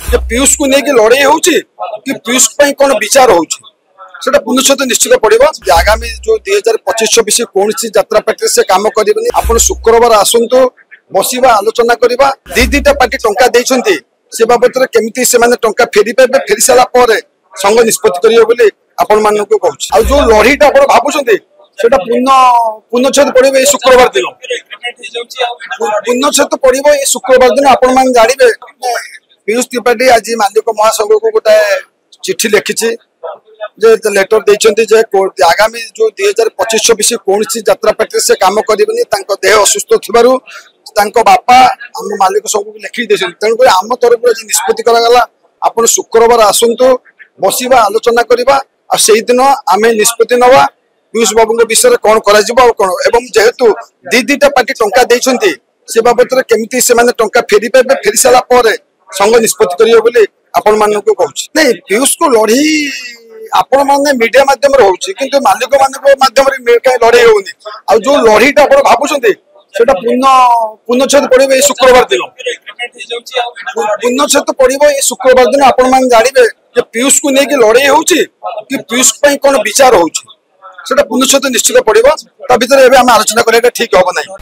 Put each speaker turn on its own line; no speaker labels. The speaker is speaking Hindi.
पीयूष को लेकिन लड़ाई हो पीयूष कौन विचार हो पुनश्च निश्चित पड़ो आगामी जो 2025-26 कौन सी यात्रा पार्टी से कम करेंगे आप शुक्रवार आसतु बसवा आलोचना करवा दीटा पार्टी टंका देते से बाबद केमी से टंका फेरी पाए फेरी सारापर संघ निष्पत्ति करेंगे आपण मान कहूँ जो लड़ईटा आप भावुं पूर्णछेद पड़ो ये शुक्रवार दिन पूर्णछेद पड़ो ये शुक्रवार दिन आपण मैंने जानवे पीयूष त्रिपाठी आज मालिक महासंघ को गोटे चिठी लिखी लेटर देते आगामी जो 2025-26 कौन सी यात्रा पार्टी से कम करेंगे देह असुस्थ थी बापा आम मालिक सब लिखी तेणुक आम तरफ निष्पत्ति कराला आप शुक्रवार आसतु बसवा आलोचना करवा से दिन आम निष्पत्ति नवा पीयूष बाबू विषय कौन कौन जेहेतु दीटा पार्टी टंका देते से बाबद केमी से टंका फेरी पाए फेरी सारापर संघ निष्पत्ति करेंगे आपण मान कहूँ नहीं पीयूष को लड़ी आपण मैंने मीडिया मध्यम कि मालिक माध्यम लड़ाई होनी आ जो लड़ईटा आप भावुं पूर्णछेद पड़ो ये शुक्रवार दिन पूर्णछेद पड़ो ये शुक्रवार दिन आपण मैंने जानवे पीयूष को लेकिन लड़ाई हो पीयूष कौन विचार हो पूर्णछेद निश्चित पड़ो ता भर आलोचना करा ठीक हम ना।